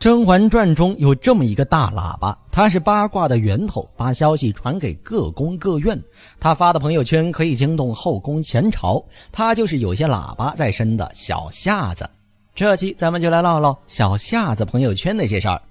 《甄嬛传》中有这么一个大喇叭，它是八卦的源头，把消息传给各宫各院。他发的朋友圈可以惊动后宫前朝，他就是有些喇叭在身的小夏子。这期咱们就来唠唠小夏子朋友圈那些事儿。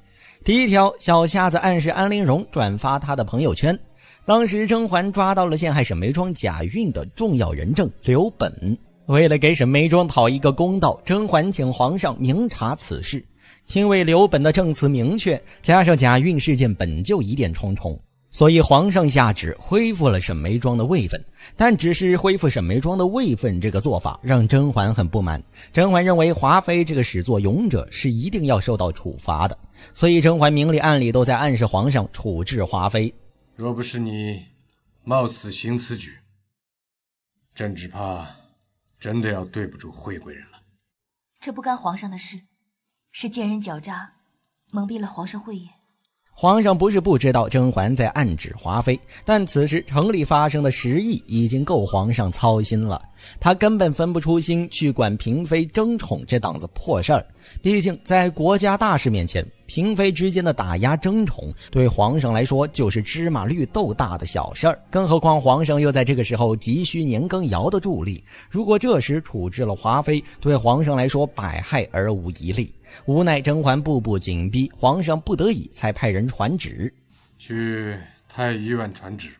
第一条，小夏子暗示安陵容转发他的朋友圈。当时甄嬛抓到了陷害沈眉庄假孕的重要人证刘本，为了给沈眉庄讨一个公道，甄嬛请皇上明察此事。因为刘本的证词明确，加上假孕事件本就疑点重重，所以皇上下旨恢复了沈眉庄的位分。但只是恢复沈眉庄的位分这个做法让甄嬛很不满。甄嬛认为华妃这个始作俑者是一定要受到处罚的，所以甄嬛明里暗里都在暗示皇上处置华妃。若不是你冒死行此举，朕只怕真的要对不住惠贵人了。这不干皇上的事，是奸人狡诈，蒙蔽了皇上慧眼。皇上不是不知道甄嬛在暗指华妃，但此时城里发生的10亿已经够皇上操心了，他根本分不出心去管嫔妃争宠这档子破事儿。毕竟在国家大事面前，嫔妃之间的打压争宠对皇上来说就是芝麻绿豆大的小事儿，更何况皇上又在这个时候急需年羹尧的助力，如果这时处置了华妃，对皇上来说百害而无一利。无奈甄嬛步步紧逼，皇上不得已才派人传旨，去太医院传旨，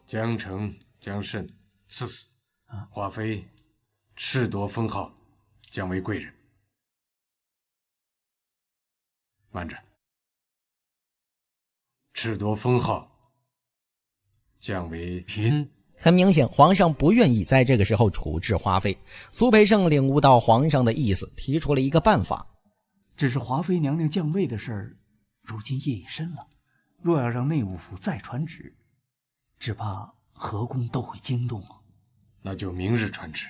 江澄、江慎赐死，华妃褫夺封号，降为贵人。慢着，褫夺封号，降为嫔。很明显，皇上不愿意在这个时候处置华妃。苏培盛领悟到皇上的意思，提出了一个办法。只是华妃娘娘降位的事儿，如今夜已深了，若要让内务府再传旨，只怕何宫都会惊动啊。那就明日传旨。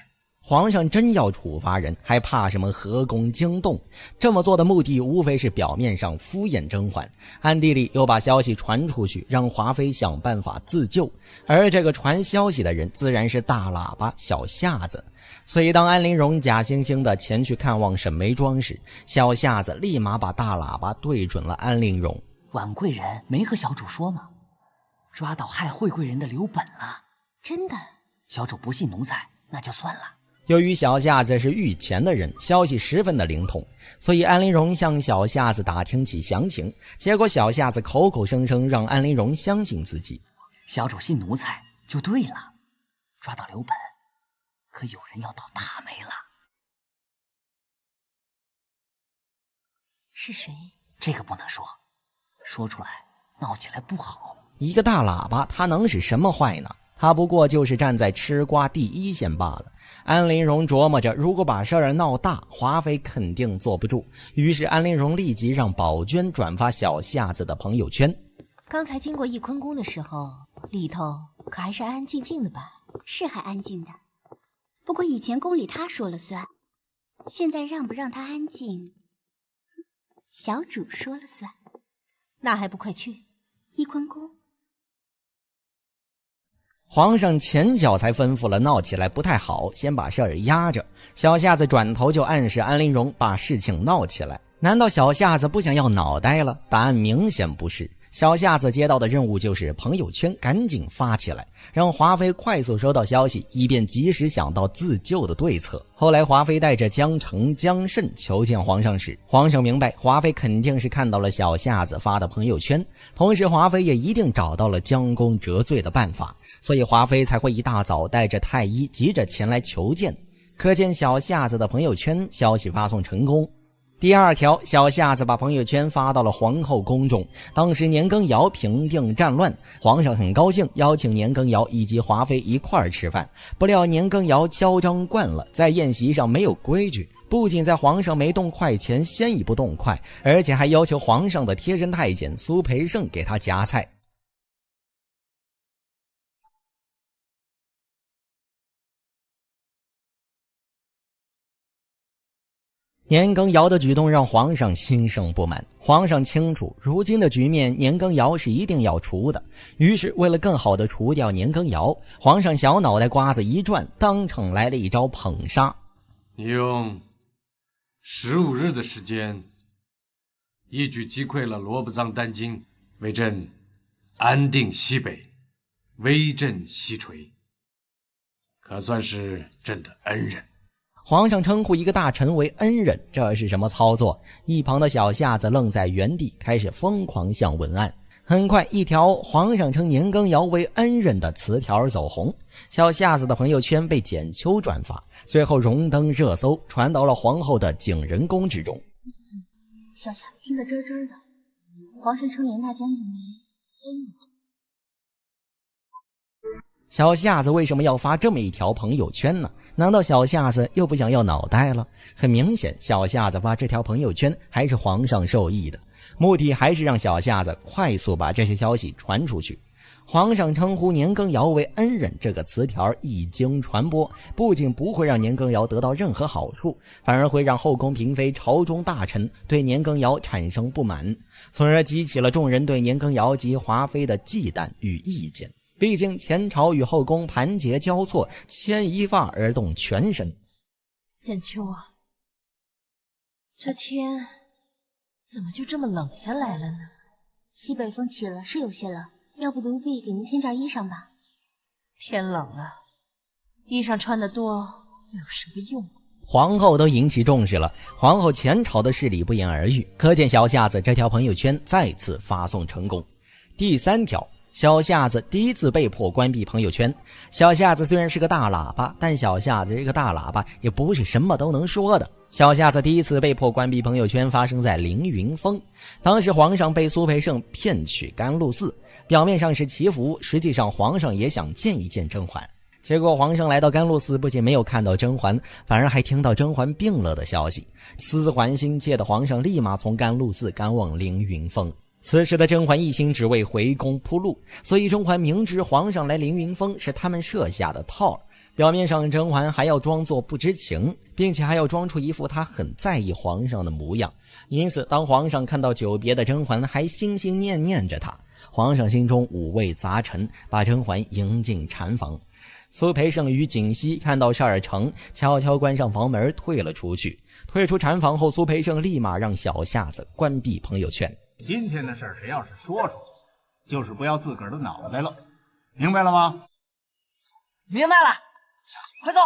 皇上真要处罚人，还怕什么何宫惊动？这么做的目的无非是表面上敷衍甄嬛，暗地里又把消息传出去，让华妃想办法自救。而这个传消息的人自然是大喇叭小夏子。所以当安陵容假惺惺地前去看望沈眉庄时，小夏子立马把大喇叭对准了安陵容。婉贵人没和小主说吗？抓到害惠贵人的刘本了。真的？小主不信奴才，那就算了。由于小夏子是御前的人，消息十分的灵通，所以安陵容向小夏子打听起详情，结果小夏子口口声声让安陵容相信自己。小主信奴才就对了，抓到刘本，可有人要倒大霉了。是谁？这个不能说，说出来闹起来不好。一个大喇叭他能使什么坏呢？他不过就是站在吃瓜第一线罢了。安陵容琢磨着，如果把事儿闹大，华妃肯定坐不住。于是安陵容立即让宝娟转发小夏子的朋友圈。刚才经过翊坤宫的时候，里头可还是安安静静的吧？是还安静的，不过以前宫里他说了算，现在让不让他安静，小主说了算。那还不快去翊坤宫？皇上前脚才吩咐了闹起来不太好，先把事儿压着。小夏子转头就暗示安陵容把事情闹起来。难道小夏子不想要脑袋了？答案明显不是。小夏子接到的任务就是朋友圈赶紧发起来，让华妃快速收到消息，以便及时想到自救的对策。后来华妃带着江澄、江慎求见皇上时，皇上明白华妃肯定是看到了小夏子发的朋友圈，同时华妃也一定找到了将功折罪的办法，所以华妃才会一大早带着太医急着前来求见。可见小夏子的朋友圈消息发送成功。第二条，小夏子把朋友圈发到了皇后宫中。当时年羹尧平定战乱，皇上很高兴，邀请年羹尧以及华妃一块儿吃饭。不料年羹尧嚣张惯了，在宴席上没有规矩，不仅在皇上没动筷前先一步动筷，而且还要求皇上的贴身太监苏培盛给他夹菜。年羹尧的举动让皇上心生不满，皇上清楚如今的局面年羹尧是一定要除的，于是为了更好的除掉年羹尧，皇上小脑袋瓜子一转，当场来了一招捧杀。你用15日的时间一举击溃了罗布藏丹津，为朕安定西北，威震西陲，可算是朕的恩人。皇上称呼一个大臣为恩人，这是什么操作？一旁的小夏子愣在原地，开始疯狂向文案。很快，一条皇上称年羹尧为恩人的词条走红，小夏子的朋友圈被简秋转发，最后荣登热搜，传到了皇后的景仁宫之中。小夏子听得真真的，皇上称年大将军为恩人。小夏子为什么要发这么一条朋友圈呢？难道小夏子又不想要脑袋了？很明显，小夏子发这条朋友圈还是皇上授意的，目的还是让小夏子快速把这些消息传出去。皇上称呼年羹尧为恩人这个词条一经传播，不仅不会让年羹尧得到任何好处，反而会让后宫嫔妃、朝中大臣对年羹尧产生不满，从而激起了众人对年羹尧及华妃的忌惮与意见。毕竟前朝与后宫盘结交错，牵一发而动全身。简秋啊，这天怎么就这么冷下来了呢？西北风起了，是有些冷，要不奴婢给您添件衣裳吧。天冷了，衣裳穿得多有什么用？皇后都引起重视了，皇后前朝的势力不言而喻，可见小夏子这条朋友圈再次发送成功。第3条，小夏子第一次被迫关闭朋友圈。小夏子虽然是个大喇叭，但小夏子这个大喇叭也不是什么都能说的。小夏子第一次被迫关闭朋友圈发生在凌云峰，当时皇上被苏培盛骗去甘露寺，表面上是祈福，实际上皇上也想见一见甄嬛。结果皇上来到甘露寺，不仅没有看到甄嬛，反而还听到甄嬛病了的消息。思还心切的皇上立马从甘露寺赶往凌云峰。此时的甄嬛一心只为回宫铺路，所以甄嬛明知皇上来凌云峰是他们设下的套，表面上甄嬛还要装作不知情，并且还要装出一副她很在意皇上的模样。因此当皇上看到久别的甄嬛还心心念念着她，皇上心中五味杂陈，把甄嬛迎进禅房。苏培盛与槿汐看到事儿成，悄悄关上房门退了出去。退出禅房后，苏培盛立马让小夏子关闭朋友圈。今天的事儿谁要是说出去，就是不要自个儿的脑袋了，明白了吗？明白了，快走。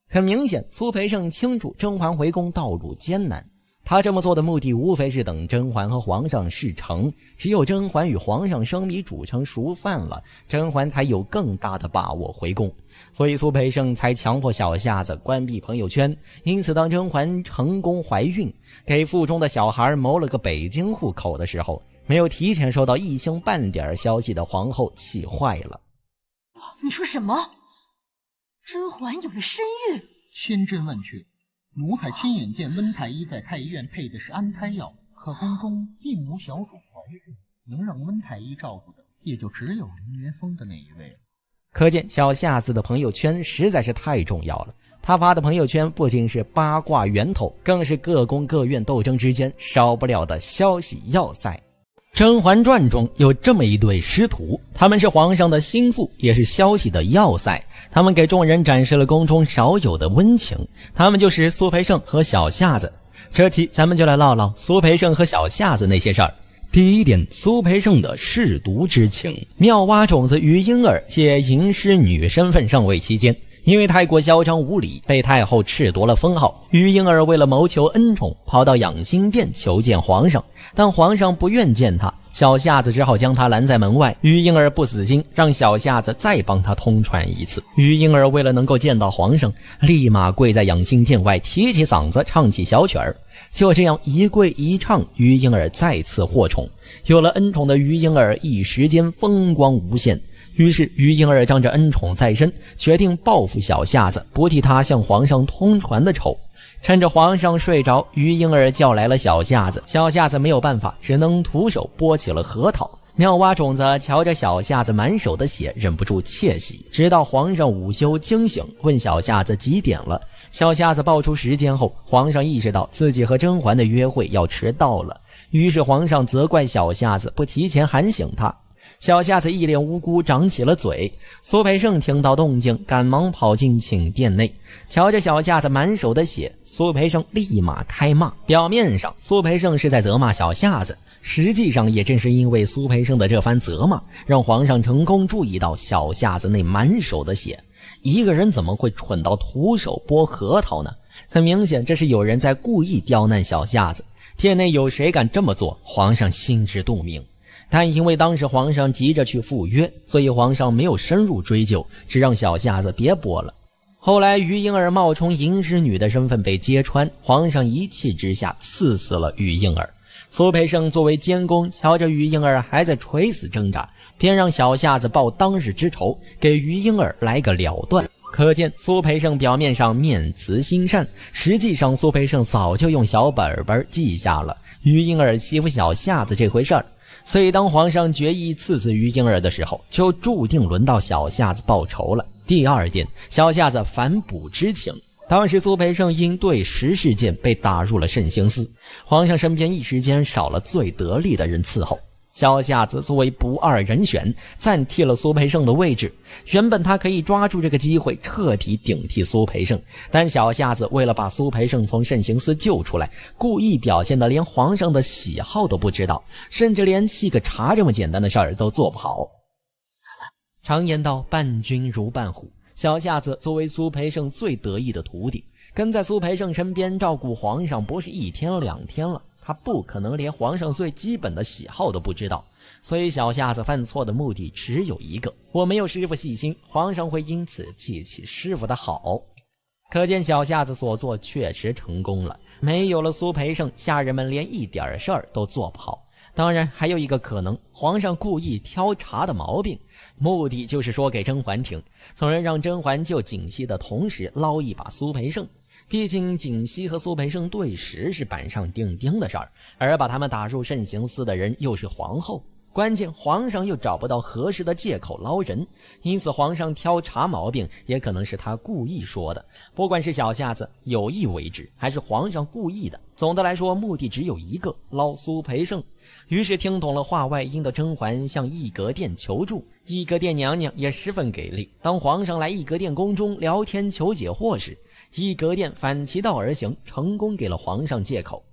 很明显，苏培盛清楚甄嬛回宫道路艰难，他这么做的目的无非是等甄嬛和皇上事成，只有甄嬛与皇上生米煮成熟饭了，甄嬛才有更大的把握回宫。所以苏培盛才强迫小夏子关闭朋友圈。因此当甄嬛成功怀孕，给腹中的小孩谋了个北京户口的时候，没有提前收到一星半点消息的皇后气坏了。你说什么？甄嬛有了身孕？千真万确，奴才亲眼见温太医在太医院配的是安胎药，可宫中并无小主怀孕，能让温太医照顾的也就只有凌云峰的那一位了。可见小夏子的朋友圈实在是太重要了，他发的朋友圈不仅是八卦源头，更是各宫各院斗争之间少不了的消息要塞。《甄嬛传》中有这么一对师徒，他们是皇上的心腹，也是消息的要塞，他们给众人展示了宫中少有的温情，他们就是苏培盛和小夏子。这期咱们就来唠唠苏培盛和小夏子那些事儿。第一点，苏培盛的舐犊之情。妙蛙种子于莺儿借吟诗女身份上位期间，因为太过嚣张无礼，被太后褫夺了封号。于莺儿为了谋求恩宠，跑到养心殿求见皇上，但皇上不愿见他，小夏子只好将他拦在门外。于莺儿不死心，让小夏子再帮他通传一次。于莺儿为了能够见到皇上，立马跪在养心殿外，提起嗓子唱起小曲儿。就这样一跪一唱，于莺儿再次获宠。有了恩宠的于莺儿一时间风光无限，于是于莺儿仗着恩宠在身，决定报复小夏子，不替他向皇上通传的仇。趁着皇上睡着，于莺儿叫来了小夏子，小夏子没有办法，只能徒手剥起了核桃。妙蛙种子瞧着小夏子满手的血，忍不住窃喜。直到皇上午休惊醒，问小夏子几点了。小夏子报出时间后，皇上意识到自己和甄嬛的约会要迟到了，于是皇上责怪小夏子不提前喊醒他。小夏子一脸无辜张起了嘴。苏培盛听到动静，赶忙跑进寝殿内，瞧着小夏子满手的血，苏培盛立马开骂。表面上苏培盛是在责骂小夏子，实际上也正是因为苏培盛的这番责骂，让皇上成功注意到小夏子那满手的血。一个人怎么会蠢到徒手剥核桃呢？很明显，这是有人在故意刁难小夏子。殿内有谁敢这么做，皇上心知肚明。但因为当时皇上急着去赴约，所以皇上没有深入追究，只让小夏子别剥了。后来于婴儿冒充吟诗女的身份被揭穿，皇上一气之下赐死了于婴儿。苏培盛作为监工，瞧着于婴儿还在垂死挣扎，便让小夏子报当日之仇，给于婴儿来个了断。可见苏培盛表面上面慈心善，实际上苏培盛早就用小本本记下了于婴儿欺负小夏子这回事儿。所以当皇上决意赐死于婴儿的时候，就注定轮到小夏子报仇了。第二点，小夏子反哺之情。当时苏培盛因对时事件被打入了慎刑司，皇上身边一时间少了最得力的人伺候。小夏子作为不二人选，暂替了苏培盛的位置。原本他可以抓住这个机会彻底顶替苏培盛，但小夏子为了把苏培盛从慎刑司救出来，故意表现得连皇上的喜好都不知道，甚至连沏个茶这么简单的事儿都做不好。常言道，伴君如伴虎。小夏子作为苏培盛最得意的徒弟，跟在苏培盛身边照顾皇上不是一天两天了，他不可能连皇上最基本的喜好都不知道。所以小夏子犯错的目的只有一个，我没有师傅细心，皇上会因此记起师傅的好。可见小夏子所做确实成功了，没有了苏培盛，下人们连一点事儿都做不好。当然还有一个可能，皇上故意挑茶的毛病，目的就是说给甄嬛听，从而让甄嬛救景熙的同时捞一把苏培盛。毕竟景熙和苏培盛对食是板上钉钉的事儿，而把他们打入慎刑司的人又是皇后，关键皇上又找不到合适的借口捞人，因此皇上挑茶毛病也可能是他故意说的。不管是小夏子有意为之，还是皇上故意的，总的来说目的只有一个，捞苏培盛。于是听懂了话外音的甄嬛向懿阁殿求助，懿阁殿娘娘也十分给力。当皇上来懿阁殿宫中聊天求解惑时，懿阁殿反其道而行，成功给了皇上借口。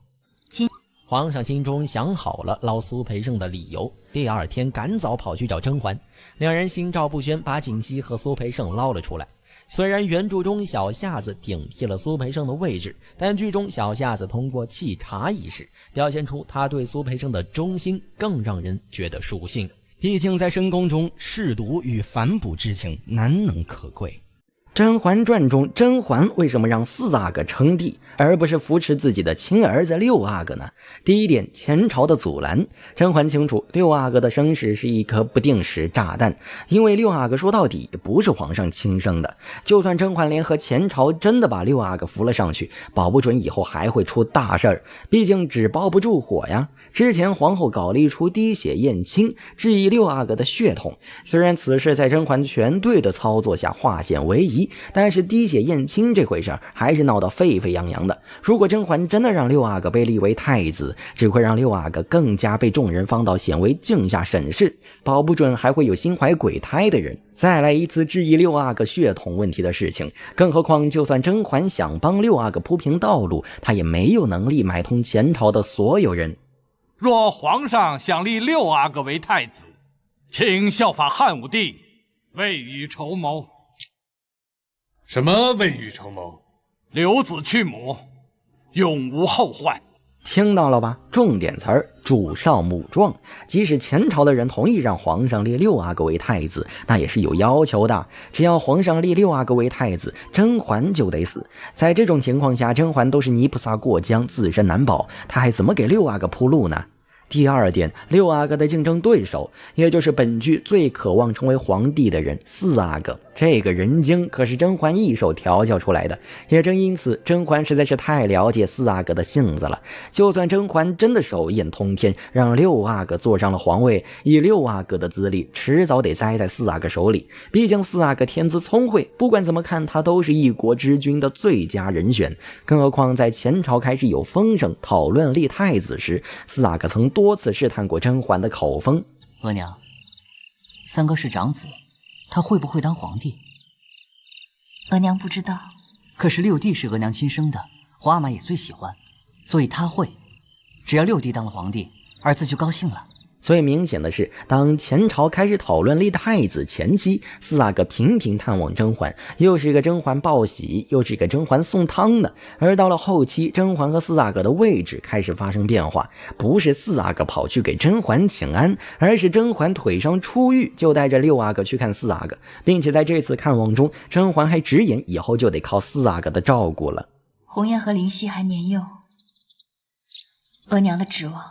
皇上心中想好了捞苏培盛的理由，第二天赶早跑去找甄嬛，两人心照不宣，把景熙和苏培盛捞了出来。虽然原著中小夏子顶替了苏培盛的位置，但剧中小夏子通过沏茶一事表现出他对苏培盛的忠心，更让人觉得舒心。毕竟在深宫中，舐犊与反哺之情难能可贵。《甄嬛传》中，甄嬛为什么让4阿哥称帝，而不是扶持自己的亲儿子6阿哥呢？第一点，前朝的阻拦。甄嬛清楚6阿哥的生死是一颗不定时炸弹，因为6阿哥说到底不是皇上亲生的。就算甄嬛联合前朝真的把6阿哥扶了上去，保不准以后还会出大事儿，毕竟纸包不住火呀。之前皇后搞了一出滴血验亲，质疑6阿哥的血统，虽然此事在甄嬛全队的操作下化险为夷，但是滴血验亲这回事还是闹得沸沸扬扬的。如果甄嬛真的让6阿哥被立为太子，只会让6阿哥更加被众人放到显微镜下审视，保不准还会有心怀鬼胎的人再来一次质疑6阿哥血统问题的事情。更何况就算甄嬛想帮6阿哥铺平道路，她也没有能力买通前朝的所有人。若皇上想立6阿哥为太子，请效法汉武帝，未雨绸缪。什么未雨绸缪？留子去母，永无后患。听到了吧？重点词儿，主少母壮。即使前朝的人同意让皇上立6阿哥为太子，那也是有要求的。只要皇上立6阿哥为太子，甄嬛就得死。在这种情况下，甄嬛都是泥菩萨过江，自身难保，她还怎么给6阿哥铺路呢？第二点，6阿哥的竞争对手，也就是本剧最渴望成为皇帝的人4阿哥。这个人精可是甄嬛一手调教出来的，也正因此，甄嬛实在是太了解4阿哥的性子了。就算甄嬛真的手眼通天，让6阿哥坐上了皇位，以6阿哥的资历，迟早得栽在4阿哥手里。毕竟4阿哥天资聪慧，不管怎么看，他都是一国之君的最佳人选。更何况在前朝开始有风声讨论立太子时，4阿哥曾多次试探过甄嬛的口风。额娘，三哥是长子，他会不会当皇帝？额娘不知道。可是六弟是额娘亲生的，皇阿玛也最喜欢，所以他会。只要六弟当了皇帝，儿子就高兴了。最明显的是，当前朝开始讨论立太子前期，四阿哥频频探望甄嬛，又是个甄嬛报喜，又是个甄嬛送汤的。而到了后期，甄嬛和四阿哥的位置开始发生变化，不是四阿哥跑去给甄嬛请安，而是甄嬛腿上出狱，就带着六阿哥去看四阿哥，并且在这次看望中，甄嬛还直言以后就得靠四阿哥的照顾了。红艳和灵犀还年幼，额娘的指望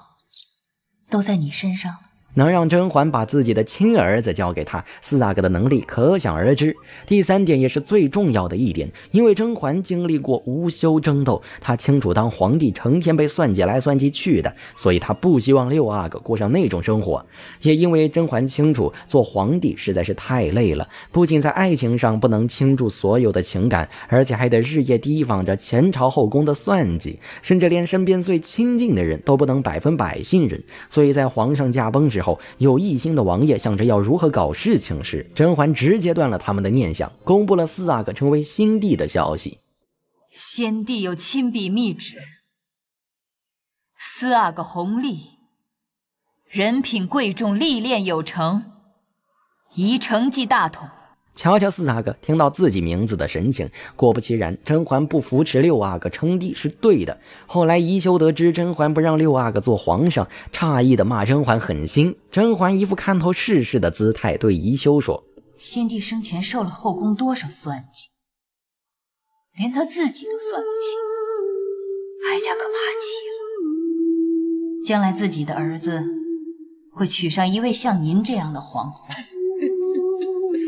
都在你身上了。能让甄嬛把自己的亲儿子交给他，四阿哥的能力可想而知。第三点也是最重要的一点，因为甄嬛经历过无休争斗，她清楚当皇帝成天被算计来算计去的，所以她不希望六阿哥过上那种生活。也因为甄嬛清楚做皇帝实在是太累了，不仅在爱情上不能倾注所有的情感，而且还得日夜提防着前朝后宫的算计，甚至连身边最亲近的人都不能100%信任。所以在皇上驾崩之后，有一心的王爷想着要如何搞事情时，甄嬛直接断了他们的念想，公布了四阿哥成为新帝的消息。先帝有亲笔密旨，四阿哥弘历，人品贵重，历练有成，宜承继大统。瞧瞧四阿哥听到自己名字的神情，果不其然，甄嬛不扶持六阿哥称帝是对的。后来宜修得知甄嬛不让六阿哥做皇上，诧异的骂甄嬛狠心。甄嬛一副看透世事的姿态对宜修说：先帝生前受了后宫多少算计，连他自己都算不清，哀家可怕极了。将来自己的儿子会娶上一位像您这样的皇后，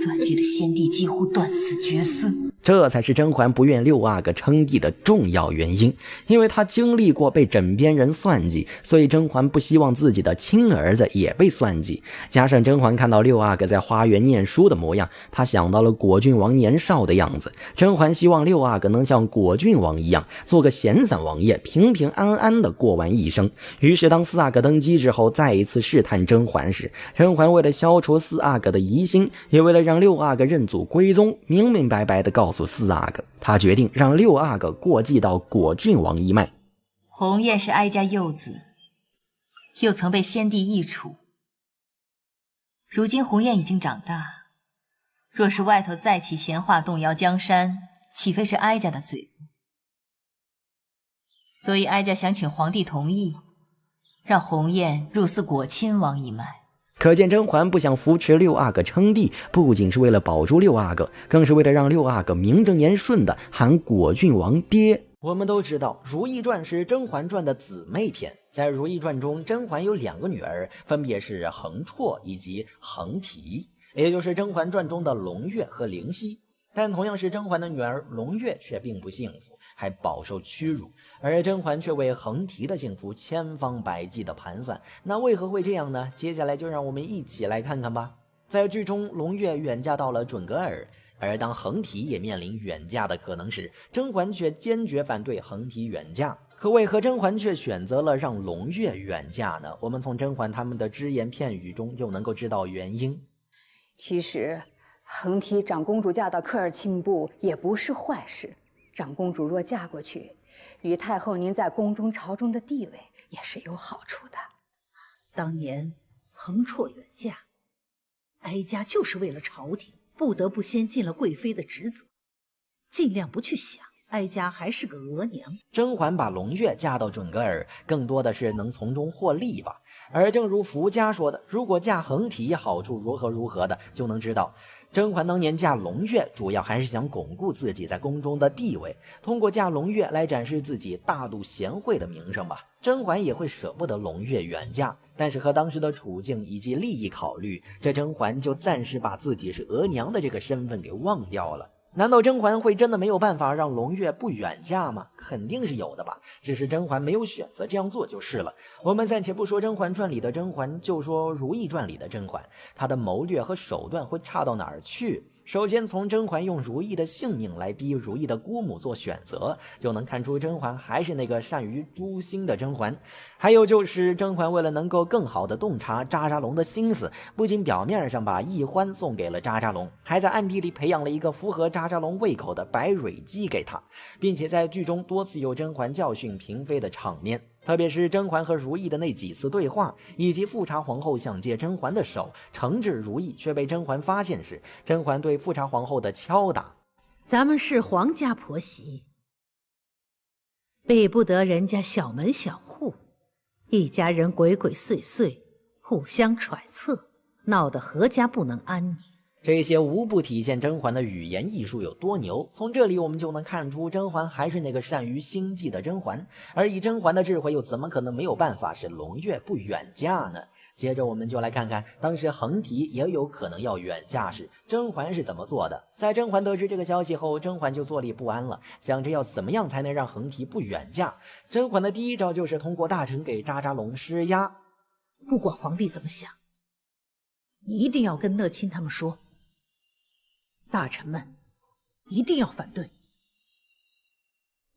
算计的先帝几乎断子绝孙。这才是甄嬛不愿六阿哥称帝的重要原因，因为她经历过被枕边人算计，所以甄嬛不希望自己的亲儿子也被算计。加上甄嬛看到六阿哥在花园念书的模样，她想到了果郡王年少的样子。甄嬛希望六阿哥能像果郡王一样，做个闲散王爷，平平安安的过完一生。于是当四阿哥登基之后，再一次试探甄嬛时，甄嬛为了消除四阿哥的疑心，也为了让六阿哥认祖归宗，明明白白地告诉四阿哥，他决定让六阿哥过继到果郡王一脉。鸿雁是哀家幼子，又曾被先帝易处，如今鸿雁已经长大，若是外头再起闲话动摇江山，岂非是哀家的罪过？所以哀家想请皇帝同意，让鸿雁入祀果亲王一脉。可见甄嬛不想扶持六阿哥称帝，不仅是为了保住六阿哥，更是为了让六阿哥名正言顺的喊果郡王爹。我们都知道《如懿传》是《甄嬛传》的姊妹篇，在《如懿传》中，甄嬛有2个女儿，分别是恒绰以及恒提，也就是《甄嬛传》中的胧月和灵犀。但同样是甄嬛的女儿，胧月却并不幸福，还饱受屈辱，而甄嬛却为恒提的幸福千方百计的盘算。那为何会这样呢？接下来就让我们一起来看看吧。在剧中，胧月远嫁到了准格尔，而当恒提也面临远嫁的可能时，甄嬛却坚决反对恒提远嫁。可为何甄嬛却选择了让胧月远嫁呢？我们从甄嬛他们的只言片语中就能够知道原因。其实恒提长公主嫁到科尔沁部也不是坏事，长公主若嫁过去，与太后您在宫中朝中的地位也是有好处的。当年恒绰远嫁，哀家就是为了朝廷，不得不先尽了贵妃的职责，尽量不去想哀家还是个额娘。甄嬛把胧月嫁到准格尔，更多的是能从中获利吧。而正如福家说的，如果嫁恒提好处如何如何的，就能知道甄嬛当年嫁胧月主要还是想巩固自己在宫中的地位，通过嫁胧月来展示自己大度贤惠的名声吧。甄嬛也会舍不得胧月远嫁，但是和当时的处境以及利益考虑，这甄嬛就暂时把自己是额娘的这个身份给忘掉了。难道甄嬛会真的没有办法让胧月不远嫁吗？肯定是有的吧，只是甄嬛没有选择这样做就是了。我们暂且不说《甄嬛传》里的甄嬛，就说《如懿传》里的甄嬛，她的谋略和手段会差到哪儿去？首先从甄嬛用如意的性命来逼如意的姑母做选择，就能看出甄嬛还是那个善于诛心的甄嬛。还有就是甄嬛为了能够更好的洞察扎扎龙的心思，不仅表面上把易欢送给了扎扎龙，还在暗地里培养了一个符合扎扎龙胃口的白蕊姬给他，并且在剧中多次有甄嬛教训嫔妃的场面。特别是甄嬛和如意的那几次对话，以及富察皇后想借甄嬛的手惩治如意却被甄嬛发现时，甄嬛对富察皇后的敲打。咱们是皇家婆媳，比不得人家小门小户，一家人鬼鬼祟祟，互相揣测，闹得何家不能安宁。这些无不体现甄嬛的语言艺术有多牛。从这里我们就能看出甄嬛还是那个善于心计的甄嬛，而以甄嬛的智慧又怎么可能没有办法使胧月不远嫁呢？接着我们就来看看当时横提也有可能要远嫁时，甄嬛是怎么做的。在甄嬛得知这个消息后，甄嬛就坐立不安了，想着要怎么样才能让横提不远嫁。甄嬛的第一招就是通过大臣给扎扎龙施压。不管皇帝怎么想，你一定要跟乐亲他们说，大臣们一定要反对，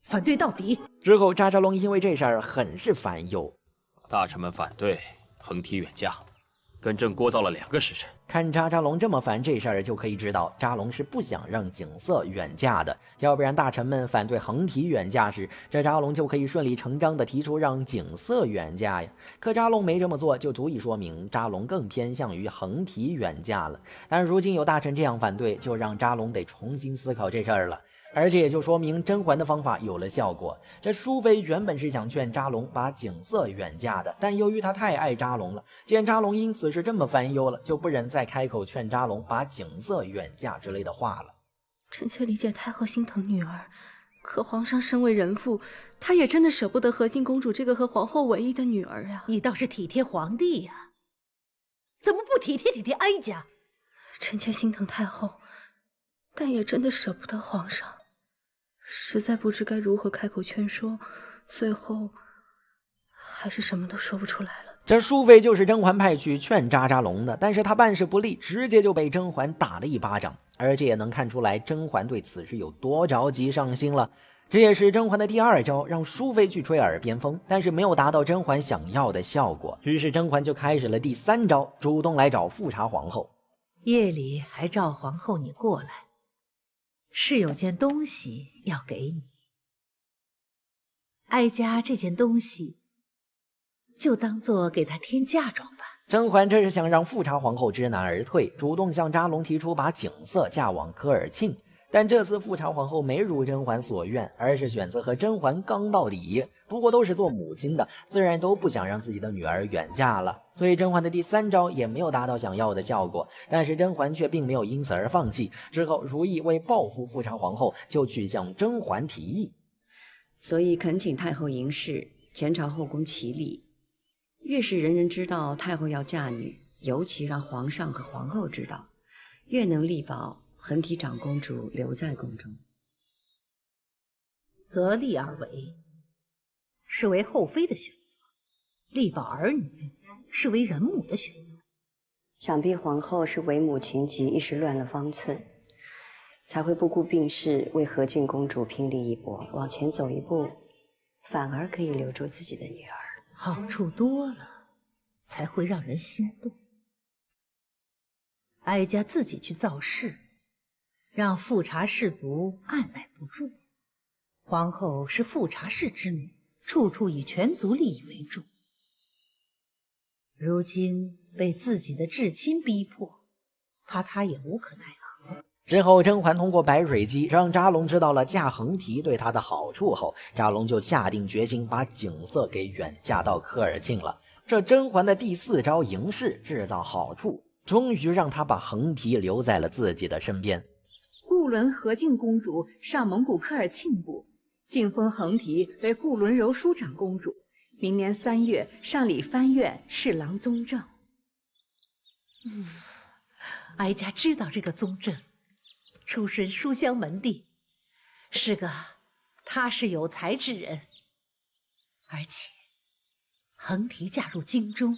反对到底。之后扎扎龙因为这事儿很是烦忧，大臣们反对横提远嫁，跟朕聒噪了2个时辰。看扎扎龙这么烦这事儿，就可以知道扎龙是不想让景色远嫁的，要不然大臣们反对横提远嫁时，这扎龙就可以顺理成章地提出让景色远嫁呀。可扎龙没这么做，就足以说明扎龙更偏向于横提远嫁了。但如今有大臣这样反对，就让扎龙得重新思考这事儿了。而这也就说明甄嬛的方法有了效果。这淑妃原本是想劝扎龙把景色远嫁的，但由于她太爱扎龙了，见扎龙因此是这么烦忧了，就不忍再开口劝扎龙把景色远嫁之类的话了。臣妾理解太后心疼女儿，可皇上身为人父，他也真的舍不得和静公主这个和皇后唯一的女儿呀。你倒是体贴皇帝呀，怎么不体贴哀家？臣妾心疼太后，但也真的舍不得皇上，实在不知该如何开口劝说，最后还是什么都说不出来了。这淑妃就是甄嬛派去劝扎扎龙的，但是她办事不力，直接就被甄嬛打了一巴掌。而这也能看出来甄嬛对此事有多着急上心了。这也是甄嬛的第2招，让淑妃去吹耳边风，但是没有达到甄嬛想要的效果。于是甄嬛就开始了第3招，主动来找富察皇后。夜里还召皇后你过来，是有件东西要给你。哀家这件东西就当做给她添嫁妆吧。甄嬛这是想让富察皇后知难而退，主动向扎龙提出把景色嫁往科尔沁。但这次富察皇后没如甄嬛所愿，而是选择和甄嬛刚到底。不过都是做母亲的，自然都不想让自己的女儿远嫁了，所以甄嬛的第3招也没有达到想要的效果。但是甄嬛却并没有因此而放弃，之后如意为报复富察皇后，就去向甄嬛提议，所以恳请太后行事，前朝后宫齐礼。越是人人知道太后要嫁女，尤其让皇上和皇后知道，越能力保横提长公主留在宫中。择利而为，是为后妃的选择；力保儿女，是为人母的选择。想必皇后是为母情急，一时乱了方寸，才会不顾病势为和静公主拼力一搏，往前走一步，反而可以留住自己的女儿。好处多了，才会让人心动。哀家自己去造势，让富察氏族按捺不住。皇后是富察氏之女，处处以全族利益为重。如今被自己的至亲逼迫，怕她也无可奈何。之后甄嬛通过白水姬让扎龙知道了嫁横提对他的好处后，扎龙就下定决心把景色给远嫁到科尔沁了。这甄嬛的第4招迎事制造好处，终于让他把横提留在了自己的身边。固伦和静公主上蒙古科尔沁部，晋封横提为固伦柔淑长公主，明年3月上礼藩院侍郎宗正。哀家知道这个宗正出身书香门第，是个踏实有才之人，而且横提嫁入京中，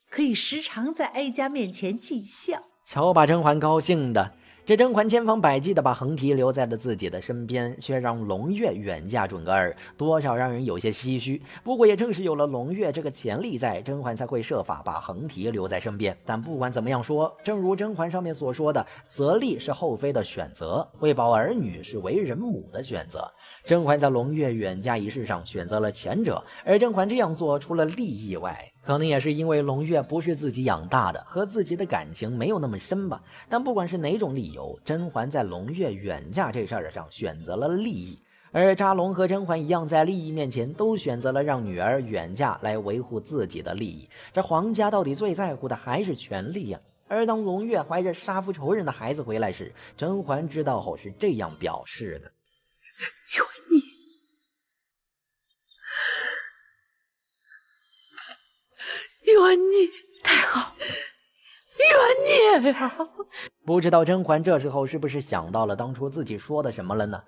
可以时常在哀家面前尽孝。瞧把甄嬛高兴的。这甄嬛千方百计地把横提留在了自己的身边，却让胧月远嫁准噶尔，多少让人有些唏嘘。不过也正是有了胧月这个潜力在，甄嬛才会设法把横提留在身边。但不管怎么样说，正如甄嬛上面所说的，择利是后妃的选择，为保儿女是为人母的选择。甄嬛在胧月远嫁一事上选择了前者，而甄嬛这样做除了利益外，可能也是因为胧月不是自己养大的，和自己的感情没有那么深吧。但不管是哪种理由，甄嬛在胧月远嫁这事儿上选择了利益，而扎龙和甄嬛一样，在利益面前都选择了让女儿远嫁来维护自己的利益。这皇家到底最在乎的还是权力呀。而当胧月怀着杀父仇人的孩子回来时，甄嬛知道后是这样表示的：冤孽，太后，冤孽呀！不知道甄嬛这时候是不是想到了当初自己说的什么了呢？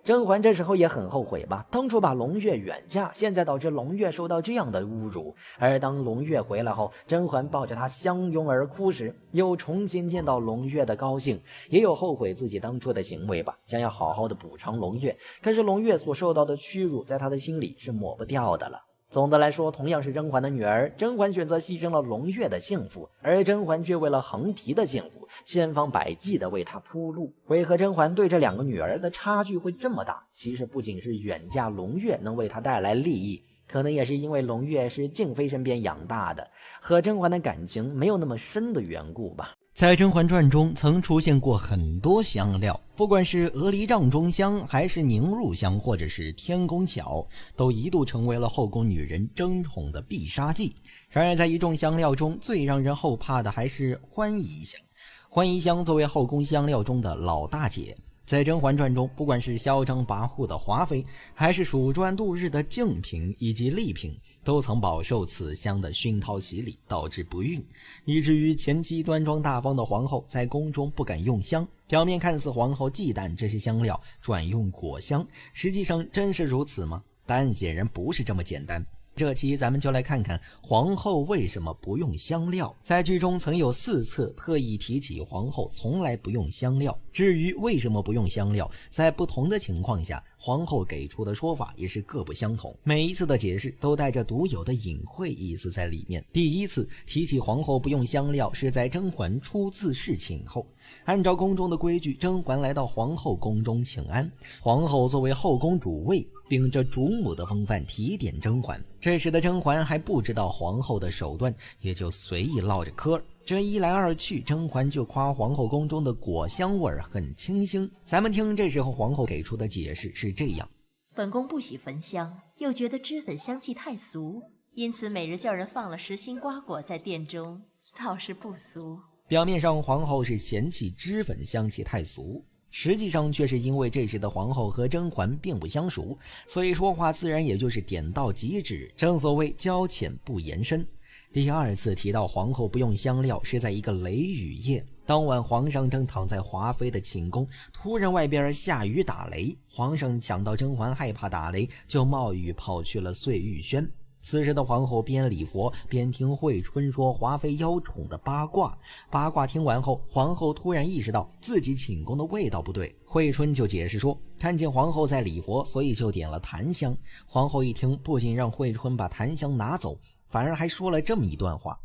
甄嬛这时候也很后悔吧，当初把胧月远嫁，现在导致胧月受到这样的侮辱。而当胧月回来后，甄嬛抱着她相拥而哭时，又重新见到胧月的高兴，也有后悔自己当初的行为吧，想要好好的补偿胧月。可是胧月所受到的屈辱，在她的心里是抹不掉的了。总的来说，同样是甄嬛的女儿，甄嬛选择牺牲了胧月的幸福，而甄嬛却为了横提的幸福，千方百计地为她铺路。为何甄嬛对这两个女儿的差距会这么大？其实不仅是远嫁胧月能为她带来利益，可能也是因为胧月是静妃身边养大的，和甄嬛的感情没有那么深的缘故吧。在《甄嬛传》中曾出现过很多香料，不管是鹅梨帐中香，还是凝乳香，或者是天宫巧，都一度成为了后宫女人争宠的必杀技。然而在一众香料中，最让人后怕的还是欢宜香。欢宜香作为后宫香料中的老大姐，在《甄嬛传》中，不管是嚣张跋扈的华妃，还是蜀传度日的静嫔以及丽嫔，都曾饱受此香的熏陶洗礼，导致不孕，以至于前期端庄大方的皇后在宫中不敢用香。表面看似皇后忌惮这些香料，转用果香，实际上真是如此吗？答案显然不是这么简单。这期咱们就来看看皇后为什么不用香料。在剧中曾有4次特意提起皇后从来不用香料。至于为什么不用香料，在不同的情况下，皇后给出的说法也是各不相同，每一次的解释都带着独有的隐晦意思在里面。第一次提起皇后不用香料，是在甄嬛初次侍寝后，按照宫中的规矩，甄嬛来到皇后宫中请安，皇后作为后宫主位，秉着主母的风范提点甄嬛。这时的甄嬛还不知道皇后的手段，也就随意唠着嗑。这一来二去，甄嬛就夸皇后宫中的果香味很清新。咱们听这时候皇后给出的解释是这样：本宫不喜焚香，又觉得脂粉香气太俗，因此每日叫人放了实心瓜果在殿中，倒是不俗。表面上皇后是嫌弃脂粉香气太俗，实际上却是因为这时的皇后和甄嬛并不相熟，所以说话自然也就是点到即止，正所谓交浅不言深。第二次提到皇后不用香料，是在一个雷雨夜，当晚皇上正躺在华妃的寝宫，突然外边下雨打雷，皇上想到甄嬛害怕打雷，就冒雨跑去了碎玉轩。此时的皇后边礼佛边听惠春说华妃邀宠的八卦。八卦听完后，皇后突然意识到自己寝宫的味道不对，惠春就解释说看见皇后在礼佛，所以就点了檀香。皇后一听，不仅让惠春把檀香拿走，反而还说了这么一段话：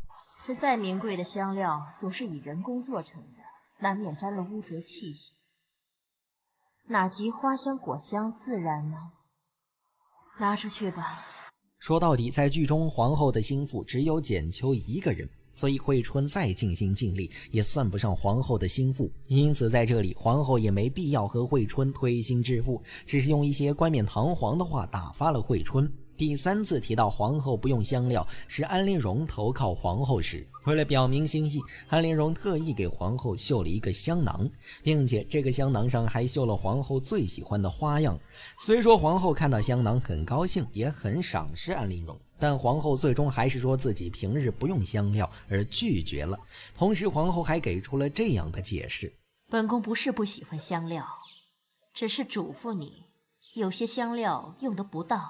这再名贵的香料总是以人工做成的，难免沾了污浊气息，哪及花香果香自然呢？拿出去吧。说到底，在剧中皇后的心腹只有简秋一个人，所以惠春再尽心尽力也算不上皇后的心腹，因此在这里皇后也没必要和惠春推心置腹，只是用一些冠冕堂皇的话打发了惠春。第三次提到皇后不用香料，是安陵容投靠皇后时，为了表明心意，安陵容特意给皇后绣了一个香囊，并且这个香囊上还绣了皇后最喜欢的花样。虽说皇后看到香囊很高兴，也很赏识安陵容，但皇后最终还是说自己平日不用香料而拒绝了。同时皇后还给出了这样的解释：本宫不是不喜欢香料，只是嘱咐你，有些香料用得不当，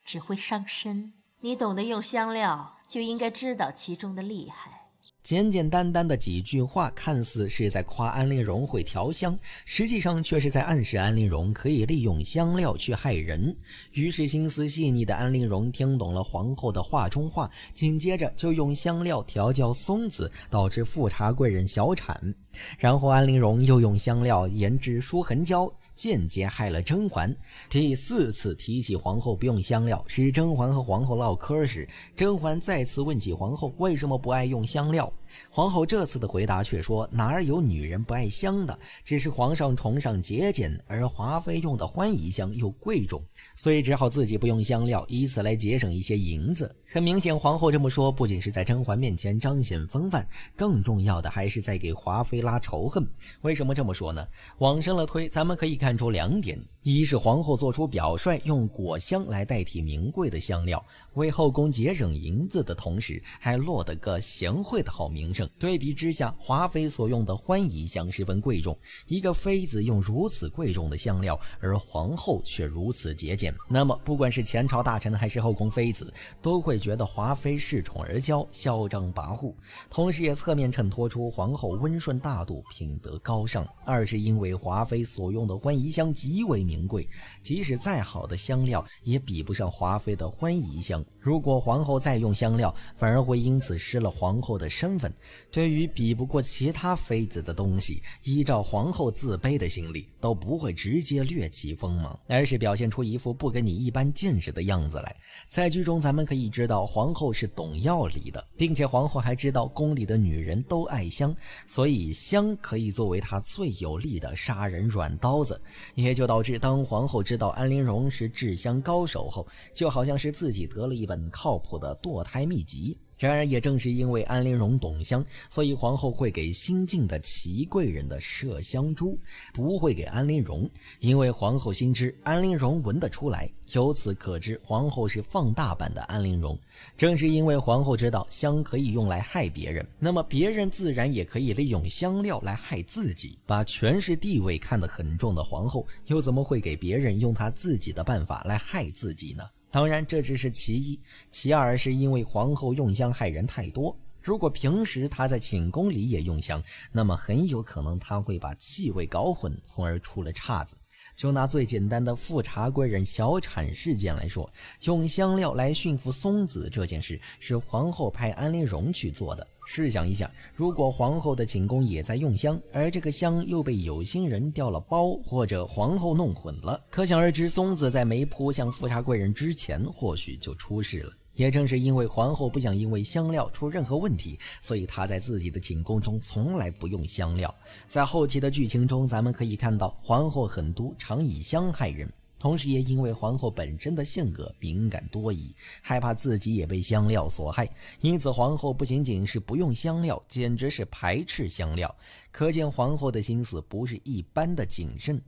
只会伤身。你懂得用香料，就应该知道其中的厉害。简简单单的几句话，看似是在夸安陵容会调香，实际上却是在暗示安陵容可以利用香料去害人。于是心思细腻的安陵容听懂了皇后的话中话，紧接着就用香料调教松子，导致富察贵人小产。然后安陵容又用香料研制舒痕胶，间接害了甄嬛。第4次提起皇后不用香料，是甄嬛和皇后唠嗑时，甄嬛再次问起皇后为什么不爱用香料。皇后这次的回答却说，哪儿有女人不爱香的，只是皇上崇尚节俭，而华妃用的欢宜香又贵重，所以只好自己不用香料，以此来节省一些银子。很明显，皇后这么说不仅是在甄嬛面前彰显风范，更重要的还是在给华妃拉仇恨。为什么这么说呢？往深了推，咱们可以看出2点：一是皇后做出表率，用果香来代替名贵的香料，为后宫节省银子的同时，还落得个贤惠的好名声。对比之下，华妃所用的欢宜香十分贵重，一个妃子用如此贵重的香料，而皇后却如此节俭，那么不管是前朝大臣还是后宫妃子，都会觉得华妃恃宠而骄，嚣张跋扈，同时也侧面衬托出皇后温顺大度，品德高尚。二是因为华妃所用的欢宜香极为名贵，即使再好的香料也比不上华妃的欢宜香。如果皇后再用香料，反而会因此失了皇后的身份。对于比不过其他妃子的东西，依照皇后自卑的心理，都不会直接掠其锋芒，而是表现出一副不跟你一般见识的样子来。在剧中咱们可以知道，皇后是懂药理的，并且皇后还知道宫里的女人都爱香，所以香可以作为她最有力的杀人软刀子。也就导致当皇后知道安陵容是制香高手后，就好像是自己得了一本靠谱的堕胎秘籍。然而也正是因为安陵容懂香，所以皇后会给新进的齐贵人的麝香珠，不会给安陵容，因为皇后心知安陵容闻得出来，由此可知皇后是放大版的安陵容。正是因为皇后知道香可以用来害别人，那么别人自然也可以利用香料来害自己。把权势地位看得很重的皇后，又怎么会给别人用她自己的办法来害自己呢？当然这只是其一，其二是因为皇后用香害人太多，如果平时她在寝宫里也用香，那么很有可能她会把气味搞混，从而出了岔子。就拿最简单的富察贵人小产事件来说，用香料来驯服松子这件事是皇后派安陵容去做的。试想一下，如果皇后的寝宫也在用香，而这个香又被有心人调了包，或者皇后弄混了，可想而知松子在没扑向富察贵人之前，或许就出事了。也正是因为皇后不想因为香料出任何问题，所以她在自己的寝宫中从来不用香料。在后期的剧情中，咱们可以看到皇后狠毒，常以香害人，同时也因为皇后本身的性格敏感多疑，害怕自己也被香料所害，因此皇后不仅仅是不用香料，简直是排斥香料。可见皇后的心思不是一般的谨慎。